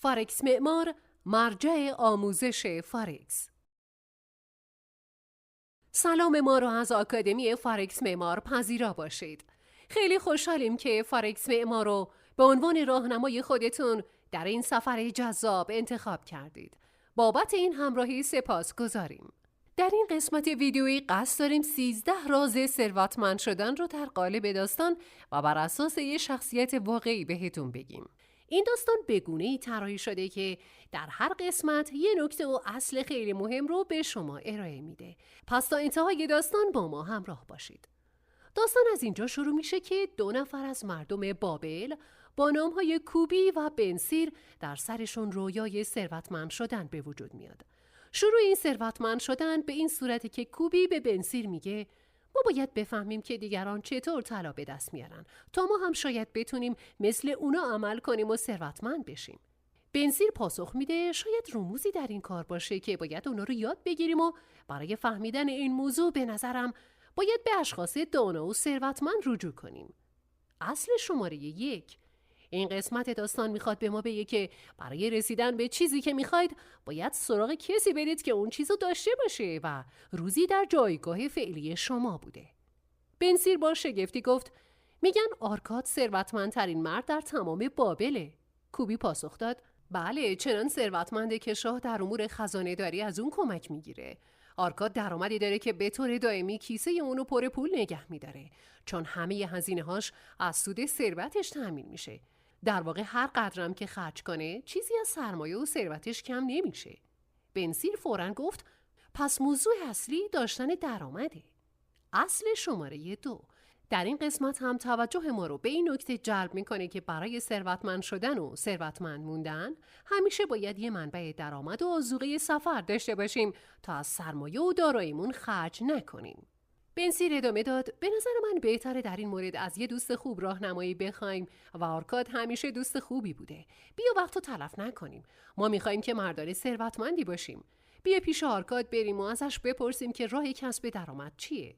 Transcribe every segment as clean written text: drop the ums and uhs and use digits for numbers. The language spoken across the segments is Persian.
فارکس معمار، مرجع آموزش فارکس. سلام ما را از آکادمی فارکس معمار پذیرا باشید. خیلی خوشحالیم که فارکس معمار رو به عنوان راهنمای خودتون در این سفر جذاب انتخاب کردید. بابت این همراهی سپاسگزاریم. در این قسمت ویدیویی قصد داریم 13 راز ثروتمند شدن رو در قالب داستان و بر اساس یه شخصیت واقعی بهتون بگیم. این داستان به گونه‌ای طراحی شده که در هر قسمت یه نکته و اصل خیلی مهم رو به شما ارائه میده. پس تا انتهای داستان با ما همراه باشید. داستان از اینجا شروع میشه که 2 نفر از مردم بابل با نامهای کوبی و بنسیر در سرشون رویای ثروتمند شدن به وجود میاد. شروع این ثروتمند شدن به این صورتی که کوبی به بنسیر میگه ما باید بفهمیم که دیگران چطور طلا به دست میارن تا ما هم شاید بتونیم مثل اونا عمل کنیم و ثروتمند بشیم. بنسیر پاسخ میده شاید رموزی در این کار باشه که باید اونا رو یاد بگیریم و برای فهمیدن این موضوع به نظرم باید به اشخاص دانا و ثروتمند رجوع کنیم. اصل شماره 1. این قسمت داستان میخواد به ما بگه که برای رسیدن به چیزی که میخواید باید سراغ کسی برید که اون چیزو داشته باشه و روزی در جایگاه فعلی شما بوده. بنسیر با شگفتی گفت میگن آرکاد ثروتمندترین مرد در تمام بابله. کوبی پاسخ داد بله، چنان ثروتمنده که شاه در امور خزانه داری از اون کمک میگیره. آرکاد درآمدی داره که به طور دائمی کیسه اونو پر پول نگه میداره، چون همه هزینه‌هاش از سود ثروتش تامین میشه. در واقع هر قدرم که خرج کنه چیزی از سرمایه و ثروتش کم نمیشه. بنسیر فوراً گفت پس موضوع اصلی داشتن درآمده. اصل شماره 2. در این قسمت هم توجه ما رو به این نکته جلب میکنه که برای ثروتمند شدن و ثروتمند موندن همیشه باید یه منبع درآمد و آذوقه سفر داشته باشیم تا از سرمایه و داراییمون خرج نکنیم. بنسیر ادامه داد به نظر من بهتره در این مورد از یه دوست خوب راهنمایی بخوایم و آرکاد همیشه دوست خوبی بوده. بیا وقتو تلف نکنیم. ما میخوایم که مردان ثروتمندی باشیم. بیا پیش آرکاد بریم و ازش بپرسیم که راه کسب درآمد چیه.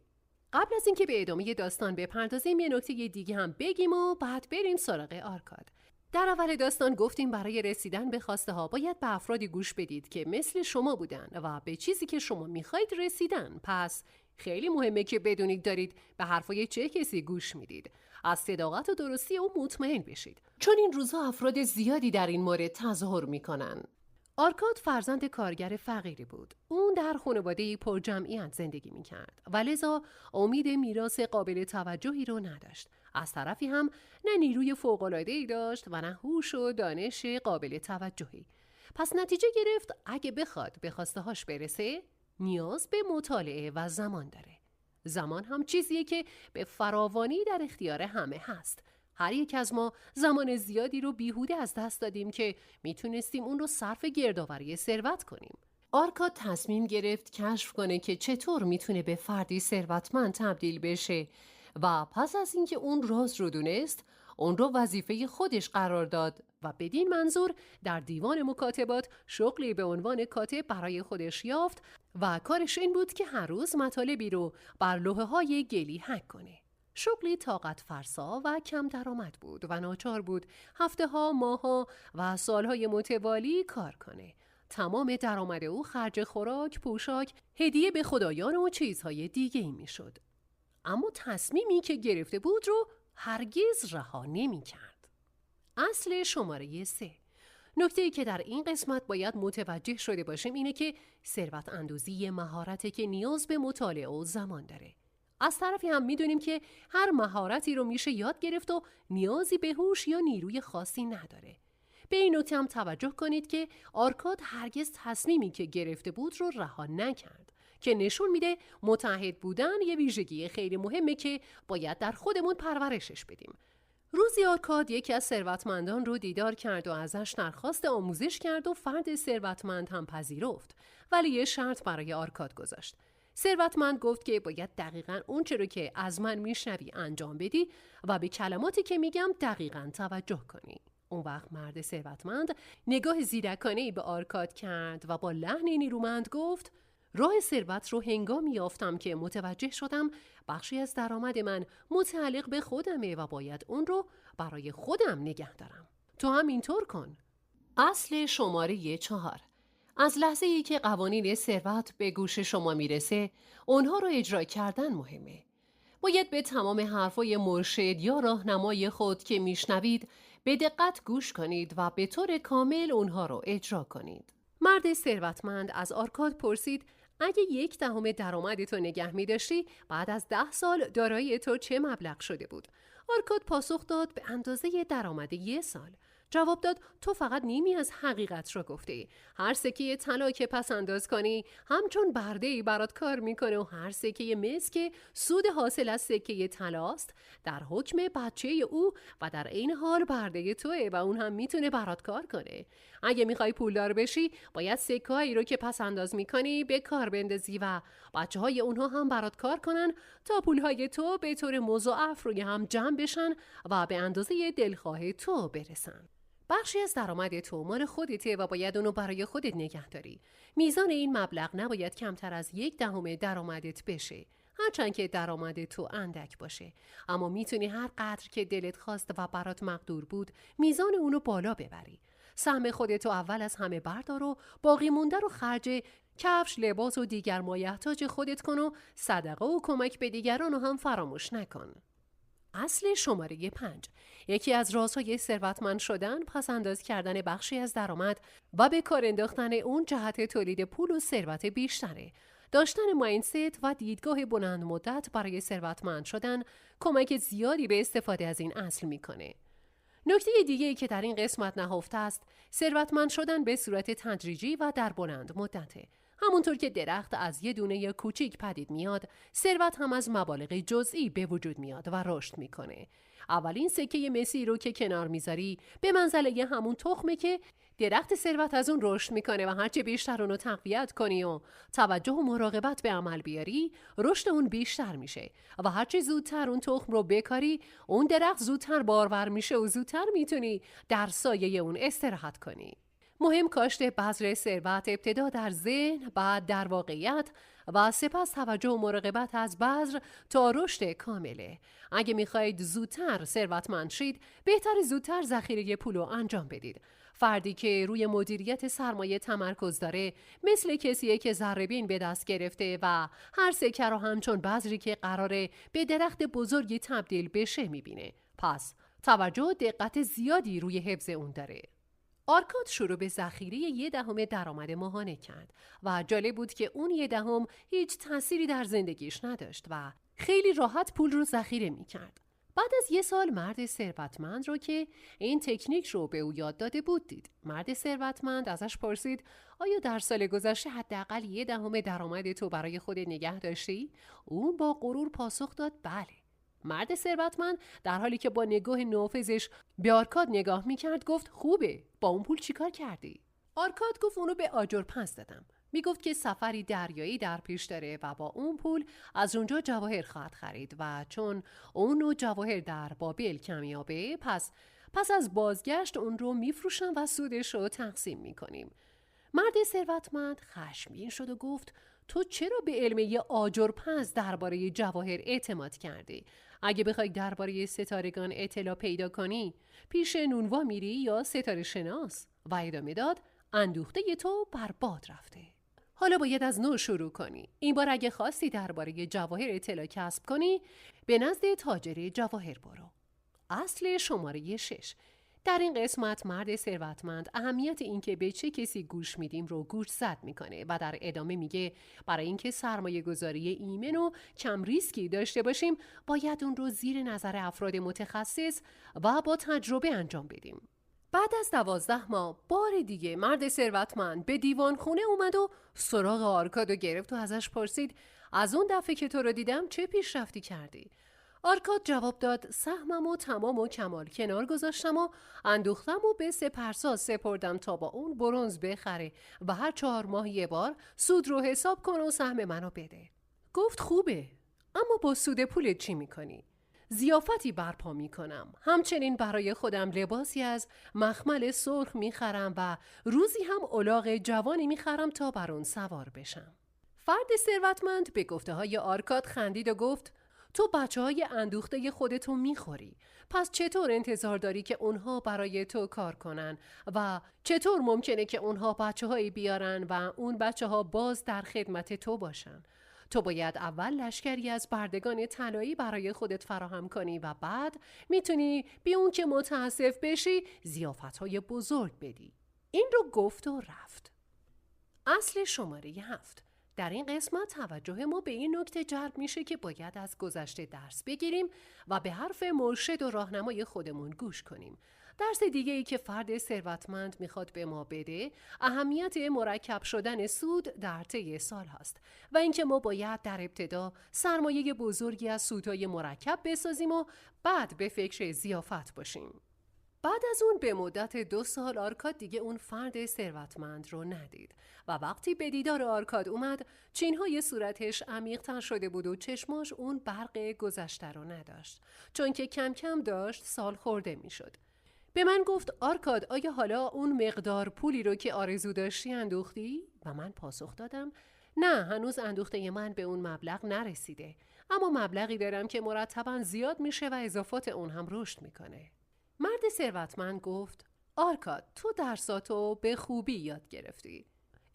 قبل از اینکه به ادامه داستان بپردازیم یه نکته دیگه هم بگیم و بعد بریم سراغ آرکاد. در اول داستان گفتیم برای رسیدن به خواسته ها باید به افرادی گوش بدید که مثل شما بودن و به چیزی که شما میخواید رسیدن. پس خیلی مهمه که بدونید دارید به حرفای چه کسی گوش میدید. از صداقت و درستی او مطمئن بشید، چون این روزها افراد زیادی در این مورد تظاهر میکنن. آرکاد فرزند کارگر فقیری بود. اون در خانواده‌ای پر جمعیت زندگی میکرد و لذا امید میراث قابل توجهی رو نداشت. از طرفی هم نه نیروی فوق‌العاده‌ای داشت و نه هوش و دانش قابل توجهی. پس نتیجه گرفت اگه بخواد به خواسته‌هاش برسه نیاز به مطالعه و زمان داره. زمان هم چیزیه که به فراوانی در اختیار همه هست. هر یک از ما زمان زیادی رو بیهوده از دست دادیم که میتونستیم اون رو صرف گردآوری ثروت کنیم. آرکاد تصمیم گرفت کشف کنه که چطور میتونه به فردی ثروتمند تبدیل بشه و پس از اینکه اون راز رو دونست، اون رو وظیفه خودش قرار داد و بدین منظور در دیوان مکاتبات شغلی به عنوان کاتب برای خودش یافت و کارش این بود که هر روز مطالبی رو بر لوحه‌های گلی حک کنه. شغلی طاقت فرسا و کم درآمد بود و ناچار بود هفته‌ها، ماه‌ها و سال‌های متوالی کار کنه. تمام درآمد او خرج خوراک، پوشاک، هدیه به خدایان و چیزهای دیگه‌ای میشد. اما تصمیمی که گرفته بود رو هرگز رها نمی‌کرد. اصل شماره 3. نکته‌ای که در این قسمت باید متوجه شده باشیم اینه که ثروت اندوزی مهارتی که نیاز به مطالعه و زمان داره. از طرفی هم میدونیم که هر مهارتی رو میشه یاد گرفت و نیازی به هوش یا نیروی خاصی نداره. به این نکته هم توجه کنید که آرکاد هرگز تصمیمی که گرفته بود رو رها نکرد، که نشون میده متعهد بودن یه ویژگی خیلی مهمه که باید در خودمون پرورشش بدیم. روزی آرکاد یکی از ثروتمندان رو دیدار کرد و ازش درخواست آموزش کرد و فرد ثروتمند هم پذیرفت، ولی یه شرط برای آرکاد گذاشت. ثروتمند گفت که باید دقیقاً اون چیزی که از من میشنوی انجام بدی و به کلماتی که میگم دقیقاً توجه کنی. اون وقت مرد ثروتمند نگاه زیرکانه‌ای به آرکاد کرد و با لحنی نیرومند گفت راه ثروت رو هنگامی یافتم که متوجه شدم بخشی از درآمد من متعلق به خودمه و باید اون رو برای خودم نگه دارم. تو هم اینطور کن. اصل شماره 4. از لحظه ای که قوانین ثروت به گوش شما میرسه، اونها رو اجرا کردن مهمه. باید به تمام حرفای مرشد یا راهنمای خود که میشنوید به دقت گوش کنید و به طور کامل اونها رو اجرا کنید. مرد ثروتمند از آرکاد پرسید اگه 1/10 درآمدتو نگه می داشتی بعد از 10 سال دارایی تو چه مبلغ شده بود؟ آرکاد پاسخ داد به اندازه درآمد 1 سال. جواب داد تو فقط نیمی از حقیقت رو گفتی. هر سکه طلا که پس انداز کنی همچون برده‌ای برات کار میکنه و هر سکه مس که سود حاصل از سکه طلاست در حکم بچه او و در عین حال برده توئه و اون هم میتونه برات کار کنه. اگه میخوای پولدار بشی باید سکه‌ای رو که پس انداز میکنی به کار بندازی و بچه‌های اونها هم برات کار کنن تا پولهای تو به طور مضاعف روی هم جمع بشن و به اندازه دلخواه تو برسن. بخشی از درآمد تو مال خودته و باید اونو برای خودت نگه داری. میزان این مبلغ نباید کمتر از 1/10 درآمدت بشه. هرچند که درآمد تو اندک باشه، اما میتونی هر قدر که دلت خواست و برات مقدور بود میزان اونو بالا ببری. سهم خودتو اول از همه بردار و باقی مونده رو خرج کفش، لباس و دیگر مایحتاج خودت کن و صدقه و کمک به دیگران رو هم فراموش نکن. اصل شماره 5. یکی از رازهای ثروتمند شدن پس انداز کردن بخشی از درآمد و به کار انداختن اون جهت تولید پول و ثروت بیشتره. داشتن مایندست و دیدگاه بلند مدت برای ثروتمند شدن کمک زیادی به استفاده از این اصل میکنه. نکته دیگه‌ای که در این قسمت نهفته است، ثروتمند شدن به صورت تدریجی و در بلند مدته. همونطور که درخت از یه دونه کوچیک پدید میاد، ثروت هم از مبالغ جزئی به وجود میاد و رشد میکنه. اولین سکه مسی رو که کنار میذاری به منزله همون تخمه که درخت ثروت از اون رشد میکنه و هرچه بیشتر اونو تقویت کنی و توجه و مراقبت به عمل بیاری، رشد اون بیشتر میشه و هرچه زودتر اون تخم رو بکاری، اون درخت زودتر بارور میشه و زودتر میتونی در سایه اون استراحت کنی. مهم کاشت بذر ثروت ابتدا در ذهن، بعد در واقعیت و سپس توجه و مراقبت از بذر تا رشد کامله. اگه میخواید زودتر ثروتمند شید، بهتر زودتر ذخیره پول رو انجام بدید. فردی که روی مدیریت سرمایه تمرکز داره مثل کسیه که ذره‌بین به دست گرفته و هر سکه رو همچون بذری که قراره به درخت بزرگی تبدیل بشه میبینه. پس توجه و دقت زیادی روی حفظ اون داره. آرکاد شروع به ذخیره 1/10 درآمد ماهانه کرد و جالب بود که اون 1/10 هیچ تأثیری در زندگیش نداشت و خیلی راحت پول رو ذخیره می‌کرد. بعد از 1 سال مرد ثروتمند رو که این تکنیک رو به او یاد داده بود دید. مرد ثروتمند ازش پرسید آیا در سال گذشته حداقل 1/10 درآمد تو برای خودت نگه داشتی؟ اون با غرور پاسخ داد بله. مرد ثروتمند در حالی که با نگاه نافذش به آرکاد نگاه میکرد گفت خوبه، با اون پول چیکار کردی؟ آرکاد گفت اونو به آجرپز دادم. میگفت که سفری دریایی در پیش داره و با اون پول از اونجا جواهر خواهد خرید و چون اونو جواهر در بابل کمیابه پس از بازگشت اون رو میفروشم و سودش رو تقسیم میکنیم. مرد ثروتمند خشمگین شد و گفت تو چرا به علم یه آجرپز درباره جواهر اعتماد کردی؟ اگه بخوای درباره ستارگان اطلاع پیدا کنی پیش نونوا میری یا ستاره شناس؟ و ادامه داد اندوخته تو بر باد رفته. حالا باید از نو شروع کنی. این بار اگه خواستی درباره جواهر اطلاع کسب کنی به نزد تاجر جواهر برو. اصل شماره 6. در این قسمت مرد ثروتمند اهمیت اینکه به چه کسی گوش میدیم رو گوش زد میکنه و در ادامه میگه برای اینکه سرمایه گذاری ایمن و کم ریسکی داشته باشیم باید اون رو زیر نظر افراد متخصص و با تجربه انجام بدیم. بعد از 12 ماه بار دیگه مرد ثروتمند به دیوان خونه اومد و سراغ آرکادو گرفت و ازش پرسید از اون دفعه که تو رو دیدم چه پیشرفتی کردی؟ آرکاد جواب داد سهمم و تمام و کمال کنار گذاشتم و اندوختم و به سپرساز سپردم تا با اون برنز بخره و هر 4 ماه یه بار سود رو حساب کن و سهم منو بده. گفت خوبه، اما با سود پولت چی میکنی؟ ضیافتی برپا میکنم. همچنین برای خودم لباسی از مخمل سرخ میخرم و روزی هم الاغ جوانی میخرم تا بر اون سوار بشم. فرد ثروتمند به گفته های آرکاد خندید و گفت تو بچه‌های اندوخته خودتو میخوری. پس چطور انتظار داری که اونها برای تو کار کنن و چطور ممکنه که اونها بچه‌هایی بیارن و اون بچه‌ها باز در خدمت تو باشن؟ تو باید اول لشکری از بردگان طلایی برای خودت فراهم کنی و بعد میتونی بی اون که متاسف بشی ضیافت‌های بزرگ بدی. این رو گفت و رفت. اصل شماره 7. در این قسمت توجه ما به این نکته جلب میشه که باید از گذشته درس بگیریم و به حرف مرشد و راهنمای خودمون گوش کنیم. درس دیگه ای که فرد ثروتمند میخواد به ما بده اهمیت مرکب شدن سود در طی سال هاست و اینکه ما باید در ابتدا سرمایه بزرگی از سودهای مرکب بسازیم و بعد به فکر ضیافت باشیم. بعد از اون به مدت 2 سال آرکاد دیگه اون فرد ثروتمند رو ندید و وقتی به دیدار آرکاد اومد چینهای صورتش عمیق‌تر شده بود و چشماش اون برق گذشته رو نداشت چون که کم کم داشت سال خورده میشد. به من گفت آرکاد آیا حالا اون مقدار پولی رو که آرزو داشتی اندوختی؟ و من پاسخ دادم نه، هنوز اندوخته من به اون مبلغ نرسیده، اما مبلغی دارم که مرتباً زیاد میشه و اضافات اون هم رشد میکنه. مرد ثروتمند گفت آرکاد تو درساتو به خوبی یاد گرفتی.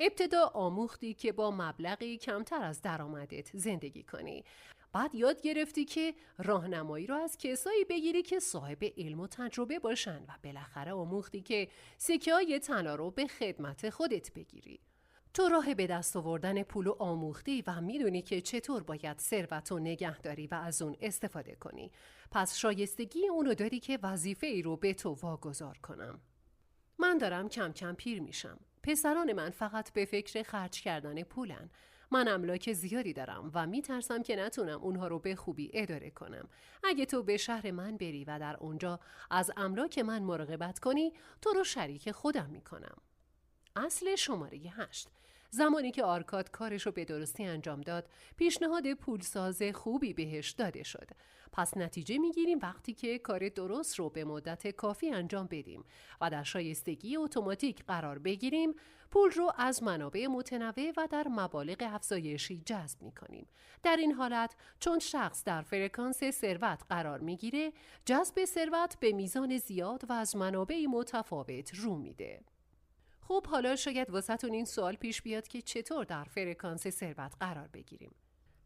ابتدا آموختی که با مبلغی کمتر از درآمدت زندگی کنی. بعد یاد گرفتی که راهنمایی رو از کسایی بگیری که صاحب علم و تجربه باشن و بالاخره آموختی که سکه‌های طلا رو به خدمت خودت بگیری. تو راه به دست آوردن پول آموختی و میدونی که چطور باید ثروت رو نگه داری و از اون استفاده کنی. پس شایستگی اونو داری که وظیفه ای رو به تو واگذار کنم. من دارم کم کم پیر میشم. پسران من فقط به فکر خرج کردن پولن. من املاک زیادی دارم و میترسم که نتونم اونها رو به خوبی اداره کنم. اگه تو به شهر من بری و در اونجا از املاک من مراقبت کنی، تو رو شریک خودم میکنم. اصل شماره 8. زمانی که آرکاد کارشو به درستی انجام داد، پیشنهاد پولساز خوبی بهش داده شد. پس نتیجه میگیریم وقتی که کار درست رو به مدت کافی انجام بدیم و در شایستگی اتوماتیک قرار بگیریم، پول رو از منابع متنوع و در مبالغ افزایشی جذب میکنیم. در این حالت چون شخص در فرکانس ثروت قرار میگیره، جذب ثروت به میزان زیاد و از منابع متفاوت رو میده. خب حالا شاید واسهتون این سوال پیش بیاد که چطور در فرکانس ثروت قرار بگیریم.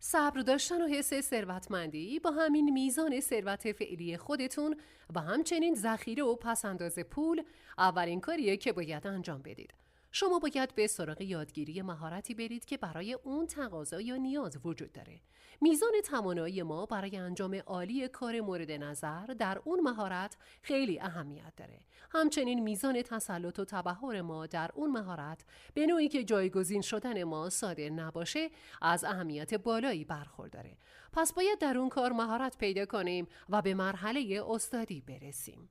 صبر داشتن و حس ثروتمندی با همین میزان ثروت فعلی خودتون و همچنین ذخیره و پس‌انداز پول اولین کاریه که باید انجام بدید. شما باید به سراغ یادگیری مهارتی برید که برای اون تقاضا یا نیاز وجود داره. میزان توانایی ما برای انجام عالی کار مورد نظر در اون مهارت خیلی اهمیت داره. همچنین میزان تسلط و تبحر ما در اون مهارت به نوعی که جایگزین شدن ما ساده نباشه از اهمیت بالایی برخورداره. پس باید در اون کار مهارت پیدا کنیم و به مرحله استادی برسیم.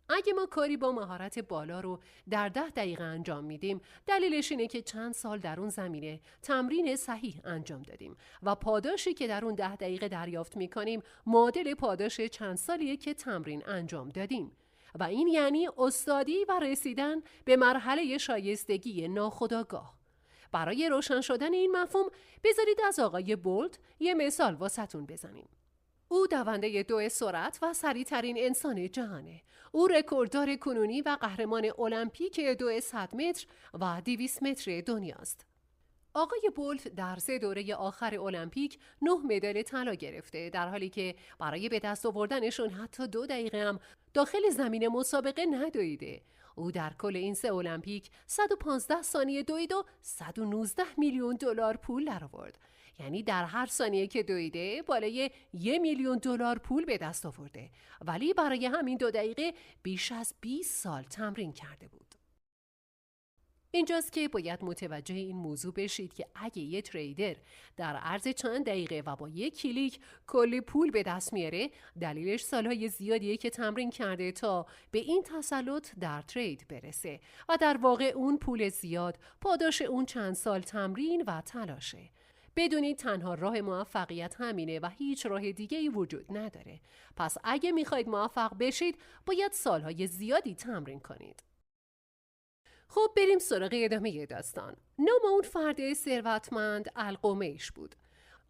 اگه ما کاری با مهارت بالا رو در 10 دقیقه انجام میدیم، دلیلش اینه که چند سال در اون زمینه تمرین صحیح انجام دادیم و پاداشی که در اون 10 دقیقه دریافت میکنیم معادل پاداش چند سالیه که تمرین انجام دادیم. و این یعنی استادی و رسیدن به مرحله شایستگی ناخودآگاه. برای روشن شدن این مفهوم بذارید از آقای بولت یه مثال واسهتون بزنیم. او دونده 2 سرعت و سریع‌ترین انسان جهانه. او رکورددار کنونی و قهرمان المپیک 200 متر و 200 متر دنیاست. آقای بولت در 3 دوره آخر المپیک 9 مدال طلا گرفته، در حالی که برای به دست آوردنشون حتی 2 دقیقه هم داخل زمین مسابقه ندویده. او در کل این 3 المپیک 115 ثانیه دوید و 119 میلیون دلار پول درآورد. یعنی در هر ثانیه که دویده بالای 1 میلیون دلار پول به دست آورده، ولی برای همین 2 دقیقه بیش از 20 سال تمرین کرده بود. اینجاست که باید متوجه این موضوع بشید که اگه یه تریدر در عرض چند دقیقه و با 1 کلیک کلی پول به دست میاره، دلیلش سالهای زیادیه که تمرین کرده تا به این تسلط در ترید برسه و در واقع اون پول زیاد پاداش اون چند سال تمرین و تلاشه. بدونید تنها راه موفقیت همینه و هیچ راه دیگه‌ای وجود نداره. پس اگه میخواید موفق بشید باید سالهای زیادی تمرین کنید. خب بریم سراغ ادامه داستان. نام اون فرد ثروتمند القمیش بود.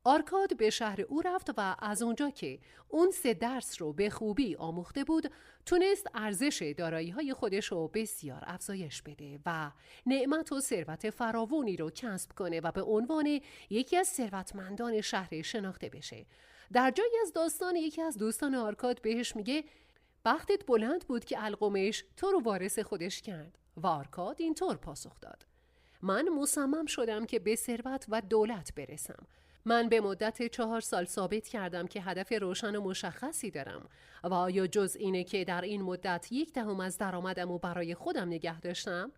آرکاد به شهر او رفت و از اونجا که اون 3 درس رو به خوبی آموخته بود، تونست ارزش دارایی‌های خودش رو بسیار افزایش بده و نعمت و ثروت فراوانی رو کسب کنه و به عنوان یکی از ثروتمندان شهر شناخته بشه. در جایی از داستان یکی از دوستان آرکاد بهش میگه بختت بلند بود که القمش تو رو وارث خودش کرد و آرکاد اینطور پاسخ داد: من مصمم شدم که به ثروت و دولت برسم. من به مدت 4 سال ثابت کردم که هدف روشن و مشخصی دارم و آیا جز اینه که در این مدت 1/10 از درآمدم رو برای خودم نگه داشتم؟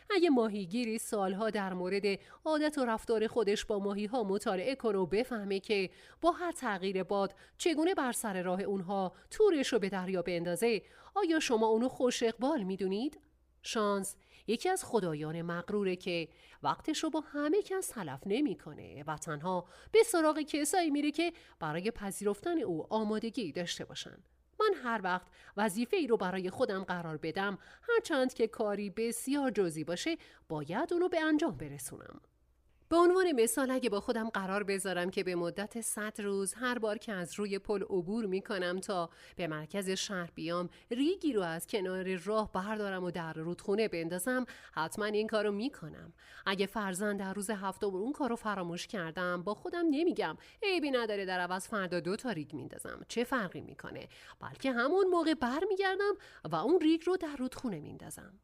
اگه ماهیگیری سالها در مورد عادت و رفتار خودش با ماهی‌ها مطالعه کنه و بفهمه که با هر تغییر باد چگونه بر سر راه اونها تورش رو به دریا بندازه، آیا شما اونو خوش اقبال میدونید؟ شانس یکی از خدایان مغروره که وقتش رو با همه کس تلف نمی‌کنه و تنها به سراغ کسایی میره که برای پذیرفتن او آمادگی داشته باشن. من هر وقت وظیفه ای رو برای خودم قرار بدم، هرچند که کاری بسیار جزئی باشه، باید اونو به انجام برسونم. به عنوان مثال اگه با خودم قرار بذارم که به مدت 100 روز هر بار که از روی پل عبور میکنم تا به مرکز شهر بیام ریگی رو از کنار راه بردارم و در رودخونه بندازم، حتما این کارو میکنم. اگه فرضاً در روز 7 اون کارو فراموش کردم، با خودم نمیگم عیبی نداره در عوض فردا 2 تا ریگ میندازم، چه فرقی میکنه، بلکه همون موقع برمیگردم و اون ریگ رو در رودخونه میندازم.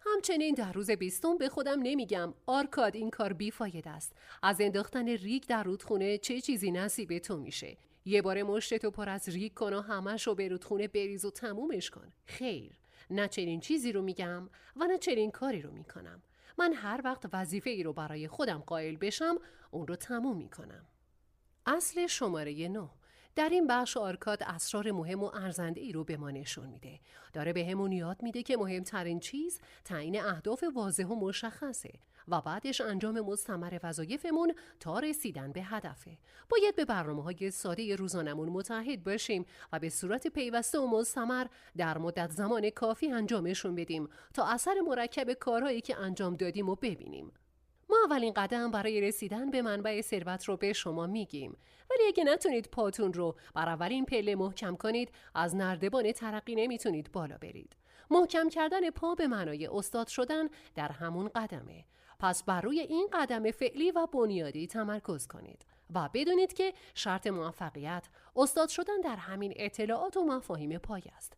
همچنین در روز 20 به خودم نمیگم آرکاد این کار بیفاید است، از انداختن ریگ در رودخونه چه چیزی نصیب تو میشه، یه بار مشتتو پر از ریگ کن و همه‌شو به رودخونه بریز و تمومش کن. خیر، نه چنین چیزی رو میگم و نه چنین کاری رو میکنم. من هر وقت وظیفه ای رو برای خودم قائل بشم اون رو تموم میکنم. اصل شماره 9. در این بخش آرکاد اسرار مهم و ارزنده‌ای رو به ما نشون میده. داره به همون یاد میده که مهمترین چیز تعیین اهداف واضح و مشخصه و بعدش انجام مستمر وظایفمون تا رسیدن به هدفه. باید به برنامه‌های ساده روزانمون متعهد باشیم و به صورت پیوسته و مستمر در مدت زمان کافی انجامشون بدیم تا اثر مرکب کارهایی که انجام دادیم رو ببینیم. ما اولین قدم برای رسیدن به منبع ثروت رو به شما میگیم، ولی اگه نتونید پاتون رو بر اولین پله محکم کنید، از نردبان ترقی نمیتونید بالا برید. محکم کردن پا به معنای استاد شدن در همون قدمه. پس بر روی این قدم فعلی و بنیادی تمرکز کنید و بدونید که شرط موفقیت استاد شدن در همین اطلاعات و مفاهیم پای است.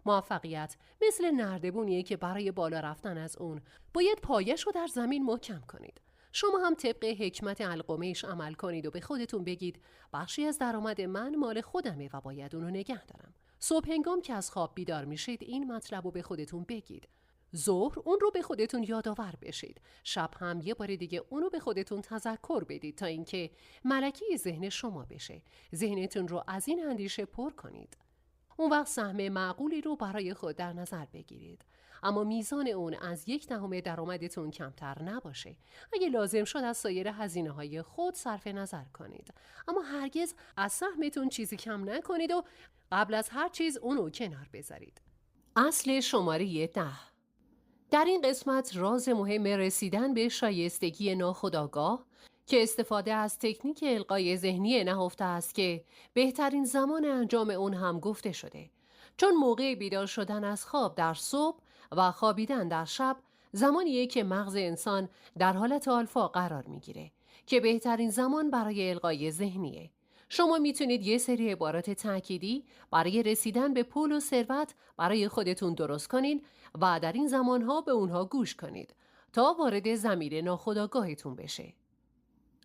موفقیت مثل نردبونیه که برای بالا رفتن از اون باید پایش رو در زمین محکم کنید. شما هم طبق حکمت القمیش عمل کنید و به خودتون بگید بخشی از درآمد من مال خودمه و باید اونو نگه دارم. صبح هنگام که از خواب بیدار میشید این مطلب رو به خودتون بگید. ظهر اون رو به خودتون یادآور بشید. شب هم یه بار دیگه اون رو به خودتون تذکر بدید تا اینکه ملکه ذهن شما بشه. ذهنتون رو از این اندیشه پر کنید. اون وقت سهم معقولی رو برای خود در نظر بگیرید، اما میزان اون از 1/10 درآمدتون کمتر نباشه. اگه لازم شد از سایر هزینه‌های خود صرف نظر کنید، اما هرگز از سهمتون چیزی کم نکنید و قبل از هر چیز اونو کنار بذارید. اصل شماره 10. در این قسمت راز مهم رسیدن به شایستگی ناخودآگاه که استفاده از تکنیک القای ذهنی نهفته است که بهترین زمان انجام اون هم گفته شده، چون موقع بیدار شدن از خواب در صبح و خوابیدن در شب زمانیه که مغز انسان در حالت آلفا قرار میگیره که بهترین زمان برای القای ذهنیه. شما میتونید یه سری عبارات تأکیدی برای رسیدن به پول و ثروت برای خودتون درست کنید و در این زمانها به اونها گوش کنید تا وارد ضمیر ناخودآگاهتون بشه.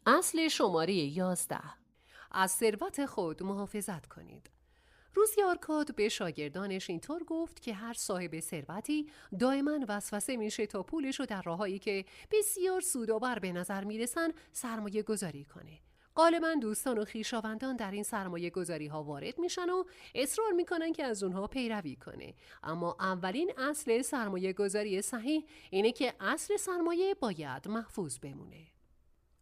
اصل شماره 11. از ثروت خود محافظت کنید. روزی آرکاد به شاگردانش اینطور گفت که هر صاحب ثروتی دائما وسوسه میشه تا پولش رو در راهایی که بسیار سودآور به نظر میرسن سرمایه گذاری کنه. غالبا دوستان و خویشاوندان در این سرمایه گذاری ها وارد میشن و اصرار میکنن که از اونها پیروی کنه. اما اولین اصل سرمایه گذاری صحیح اینه که اصل سرمایه باید محفوظ بمونه.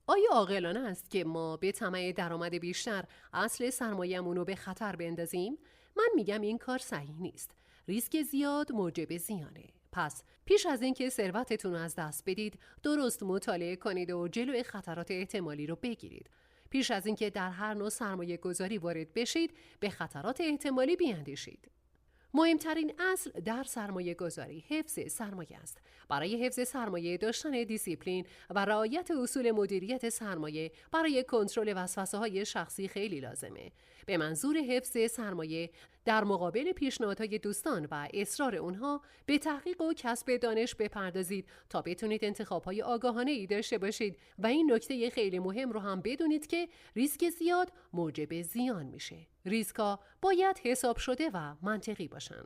آیا عاقلانه است که ما به طمع درآمد بیشتر اصل سرمایه‌مون رو به خطر بندازیم؟ من میگم این کار صحیح نیست. ریسک زیاد موجب زیانه. پس پیش از اینکه ثروتتون رو از دست بدید، درست مطالعه کنید و جلوی خطرات احتمالی رو بگیرید. پیش از اینکه در هر نوع سرمایه گذاری وارد بشید به خطرات احتمالی بیاندیشید. مهمترین اصل در سرمایه گذاری حفظ سرمایه است. برای حفظ سرمایه داشتن دیسیپلین و رعایت اصول مدیریت سرمایه برای کنترل وسوسه‌های شخصی خیلی لازمه. به منظور حفظ سرمایه در مقابل پیشنهادهای دوستان و اصرار اونها به تحقیق و کسب دانش بپردازید تا بتونید انتخاب‌های آگاهانه‌ای داشته باشید و این نکته خیلی مهم رو هم بدونید که ریسک زیاد موجب زیان میشه. ریسکا باید حساب شده و منطقی باشن.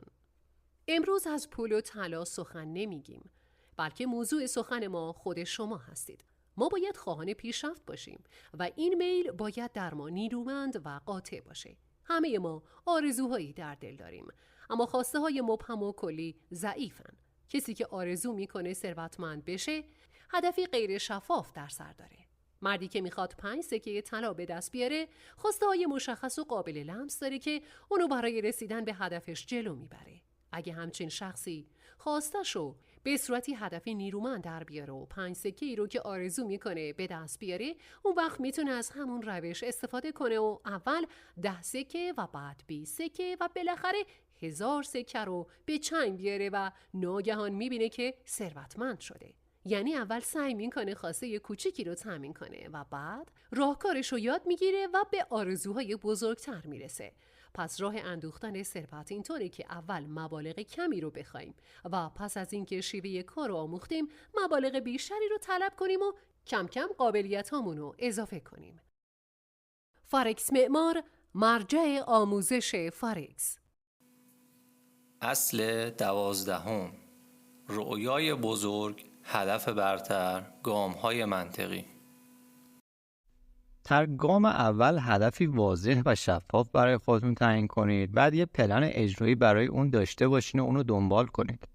امروز از پول و طلا سخن نمیگیم، بلکه موضوع سخن ما خود شما هستید. ما باید خواهان پیشرفت باشیم و این میل باید در ما نیرومند و قاطع باشه. همه ما آرزوهایی در دل داریم، اما خواسته های مبهم و کلی ضعیفن. کسی که آرزو میکنه ثروتمند بشه، هدفی غیر شفاف در سر داره. مردی که میخواد 5 سکه طلا به دست بیاره، خواسته های مشخص و قابل لمس داره که اونو برای رسیدن به هدفش جلو میبره. اگه همچین شخصی خواستشو به صورتی هدفی نیرومند در بیاره و 5 سکه‌ای رو که آرزو میکنه به دست بیاره، اون وقت میتونه از همون روش استفاده کنه و اول 10 سکه و بعد 20 سکه و بالاخره 1000 سکه رو به چنگ بیاره و ناگهان میبینه که ثروتمند شده. یعنی اول سعی میکنه خواسته کوچیکی رو تامین کنه و بعد راهکارش رو یاد میگیره و به آرزوهای بزرگتر میرسه. پس راه اندوختن ثروت اینطوره که اول مبالغ کمی رو بخوایم و پس از اینکه شیوه کار رو آموختیم مبالغ بیشتری رو طلب کنیم و کم کم قابلیت هامون رو اضافه کنیم. فارکس معمار، مرجع آموزش فارکس. اصل 12، رؤیای بزرگ، هدف برتر، گام‌های منطقی. در گام اول هدفی واضح و شفاف برای خودتون تعیین کنید. بعد یه پلن اجرایی برای اون داشته باشین و اونو دنبال کنید.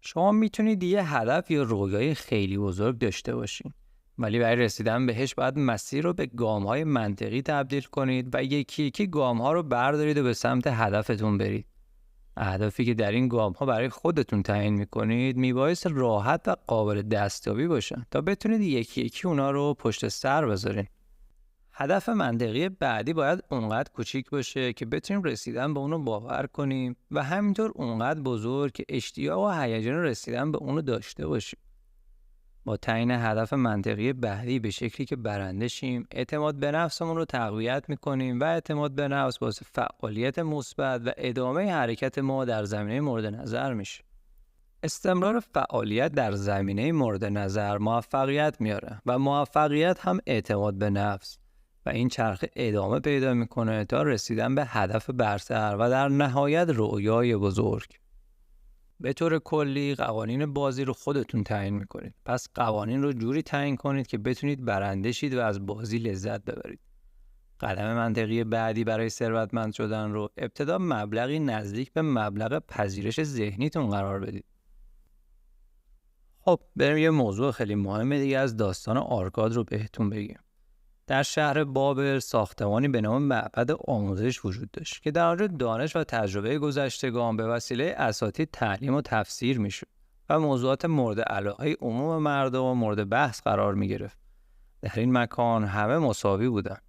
شما میتونید یه هدف یا رویای خیلی بزرگ داشته باشین، ولی برای رسیدن بهش باید مسیر رو به گام‌های منطقی تبدیل کنید و یکی یکی گام‌ها رو بردارید و به سمت هدفتون برید. اهدافی که در این گام‌ها برای خودتون تعیین می‌کنید میبایست راحت و قابل دستیابی باشن تا بتونید یکی یکی اونا رو پشت سر بذارین. هدف منطقی بعدی باید اونقدر کوچیک باشه که بتونیم رسیدن به اونو باور کنیم و همینطور اونقدر بزرگ که اشتیاق و هیجان رسیدن به اونو داشته باشیم. با تعیین هدف منطقی بعدی به شکلی که برنده شیم، اعتماد به نفسمون رو تقویت میکنیم و اعتماد به نفس باعث فعالیت مثبت و ادامه حرکت ما در زمینه مورد نظر میشه. استمرار فعالیت در زمینه مورد نظر موفقیت میاره و موفقیت هم اعتماد به نفس و این چرخه ادامه پیدا میکنه تا رسیدن به هدف برتر و در نهایت رؤیای بزرگ. به طور کلی قوانین بازی رو خودتون تعیین میکنید. پس قوانین رو جوری تعیین کنید که بتونید برنده شید و از بازی لذت ببرید. قدم منطقی بعدی برای ثروتمند شدن رو ابتدا مبلغی نزدیک به مبلغ پذیرش ذهنیتون قرار بدید. خب بریم یه موضوع خیلی مهم دیگه از داستان آرکاد رو بهتون بگیم. در شهر بابل ساختمانی به نام معبد آموزش وجود داشت که در آنجا دانش و تجربه گذشتگان به وسیله اساتید تعلیم و تفسیر میشد و موضوعات مورد علاقه عموم مردم و مورد بحث قرار می گرفت. در این مکان همه مساوی بودند.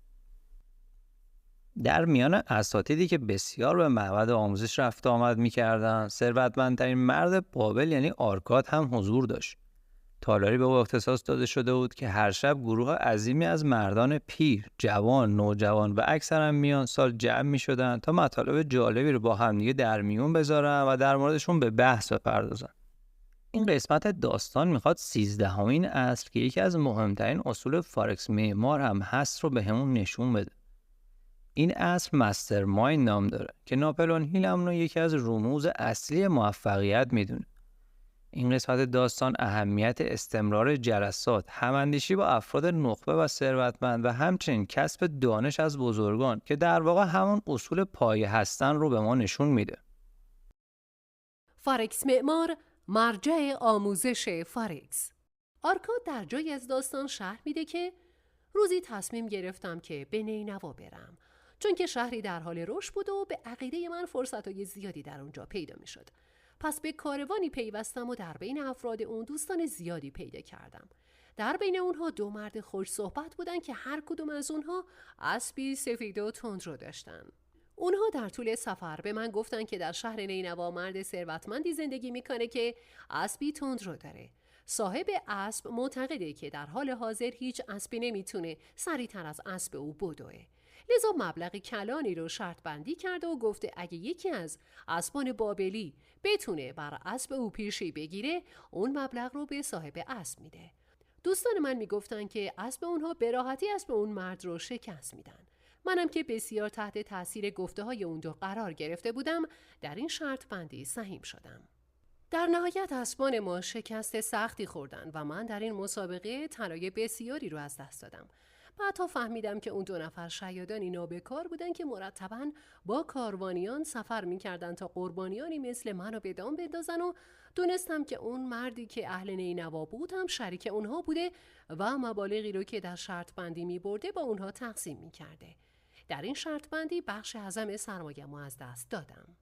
در میان اساتیدی که بسیار به معبد آموزش رفت آمد می‌کردند، ثروتمندترین مرد بابل یعنی آرکاد هم حضور داشت. تالاری به او اختصاص داده شده بود که هر شب گروه عظیمی از مردان پیر، جوان، نوجوان و اکثرا میان سال جمع می‌شدند تا مطالب جالبی رو با هم دیگه در میون بذارن و در موردشون به بحث بپردازن. این قسمت داستان میخواد 13مین اصل که یکی از مهمترین اصول فارکس معمار هم هست رو بهمون نشون بده. این اصل مسترمایند نام داره که ناپلئون هیل هم رو یکی از رموز اصلی موفقیت میدونه. این قسمت داستان اهمیت استمرار جلسات، هماندیشی با افراد نخبه و ثروتمند و همچنین کسب دانش از بزرگان که در واقع همون اصول پایه هستن رو به ما نشون میده. فارکس معمار، مرجع آموزش فارکس. آرکاد در جایی از داستان شرح میده که روزی تصمیم گرفتم که به نینوا برم، چون که شهری در حال رشد بود و به عقیده من فرصت‌های زیادی در اونجا پیدا میشد. پس به کاروانی پیوستم و در بین افراد اون دوستان زیادی پیدا کردم. در بین اونها 2 مرد خوش صحبت بودن که هر کدوم از اونها اسبی سفید و تندرو داشتن. اونها در طول سفر به من گفتن که در شهر نینوا مرد ثروتمندی زندگی میکنه که اسبی تندرو داره. صاحب اسب معتقده که در حال حاضر هیچ اسبی نمیتونه سریعتر از اسب او بدوه. لذا مبلغی کلانی رو شرط بندی کرده و گفته اگه یکی از اسبان بابلی بتونه بر اسب او پیشی بگیره، اون مبلغ رو به صاحب اسب میده. دوستان من میگفتن که اسب اونها به راحتی اسب اون مرد رو شکست میدن. منم که بسیار تحت تاثیر گفته های اون 2 قرار گرفته بودم، در این شرط بندی سهیم شدم. در نهایت اسبان ما شکست سختی خوردن و من در این مسابقه طلای بسیاری رو از دست دادم. بعد فهمیدم که اون 2 نفر شیادانی نابکار بودن که مرتباً با کاروانیان سفر می‌کردن تا قربانیانی مثل منو به دام بندازن و دونستم که اون مردی که اهل نینوا بود هم شریک اونها بوده و مبالغی رو که در شرط بندی می‌برده با اونها تقسیم می‌کرده. در این شرط بندی بخش اعظم سرمایه‌مو از دست دادم.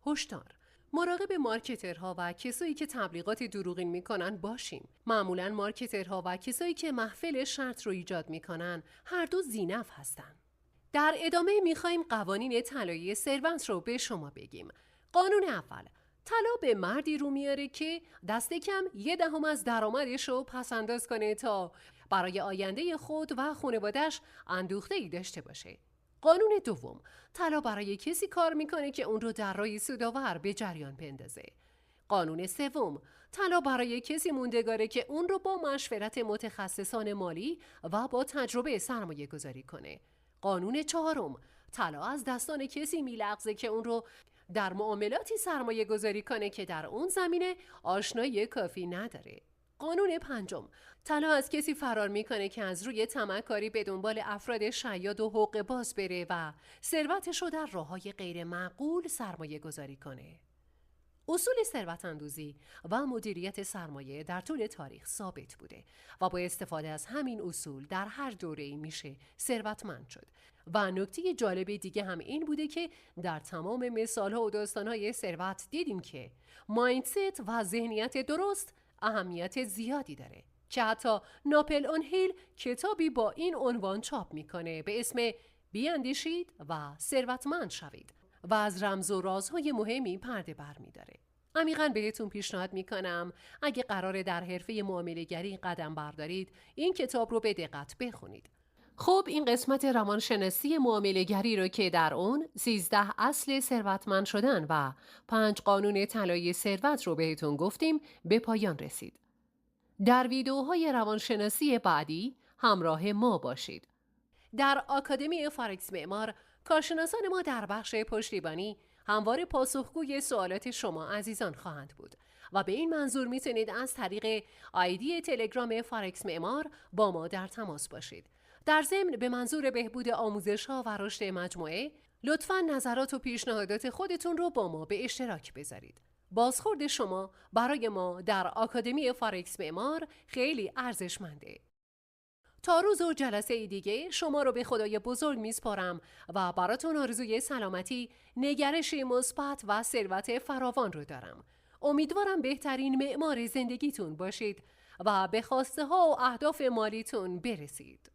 هشدار: مراقب مارکترها و کسایی که تبلیغات دروغین میکنن باشیم. معمولاً مارکترها و کسایی که محفل شرط رو ایجاد میکنن هر دو ذینفع هستن. در ادامه میخوایم قوانین طلایی ثروت رو به شما بگیم. قانون اول: طلا به مردی رو میاره که دست کم 1/10 از درآمدش رو پس انداز کنه تا برای آینده خود و خانواده‌اش اندوخته‌ای داشته باشه. قانون دوم: طلا برای کسی کار میکنه که اون رو در راه سودآور به جریان بندازه. قانون سوم: طلا برای کسی موندگاره که اون رو با مشورت متخصصان مالی و با تجربه سرمایه گذاری کنه. قانون چهارم: طلا از دستان کسی میلغزه که اون رو در معاملاتی سرمایه گذاری کنه که در اون زمینه آشنایی کافی نداره. قانون پنجم: طلا از کسی فرار میکنه که از روی طمع‌کاری به دنبال افراد شیاد و حقه باز بره و ثروتش رو در راه‌های غیر معقول سرمایه گذاری کنه. اصول ثروت اندوزی و مدیریت سرمایه در طول تاریخ ثابت بوده و با استفاده از همین اصول در هر دوره‌ای میشه ثروتمند شد. و نکته جالب دیگه هم این بوده که در تمام مثال‌ها و داستان‌های ثروت دیدیم که مایندست و ذهنیت درست اهمیت زیادی داره که حتی ناپلئون هیل کتابی با این عنوان چاپ میکنه به اسم بیاندیشید و ثروتمند شوید و از رمز و رازهای مهمی پرده بر میداره. عمیقاً بهتون پیشنهاد میکنم اگه قراره در حرفه معامله‌گری قدم بردارید این کتاب رو به دقت بخونید. خب این قسمت روانشناسی معامله‌گری رو که در اون 13 اصل ثروتمند شدن و 5 قانون طلایی ثروت رو بهتون گفتیم به پایان رسید. در ویدیوهای روانشناسی بعدی همراه ما باشید. در آکادمی فارکس معمار کارشناسان ما در بخش پشتیبانی همواره پاسخگوی سوالات شما عزیزان خواهند بود و به این منظور میتونید از طریق آیدی تلگرام فارکس معمار با ما در تماس باشید. در ضمن به منظور بهبود آموزش‌ها و رشد مجموعه لطفاً نظرات و پیشنهادات خودتون رو با ما به اشتراک بذارید. بازخورد شما برای ما در آکادمی فارکس معمار خیلی ارزشمنده. تا روز و جلسه دیگه شما رو به خدای بزرگ میسپارم و براتون آرزوی سلامتی، نگرشی مثبت و ثروت فراوان رو دارم. امیدوارم بهترین معمار زندگیتون باشید و به خواسته ها و اهداف مالیتون برسید.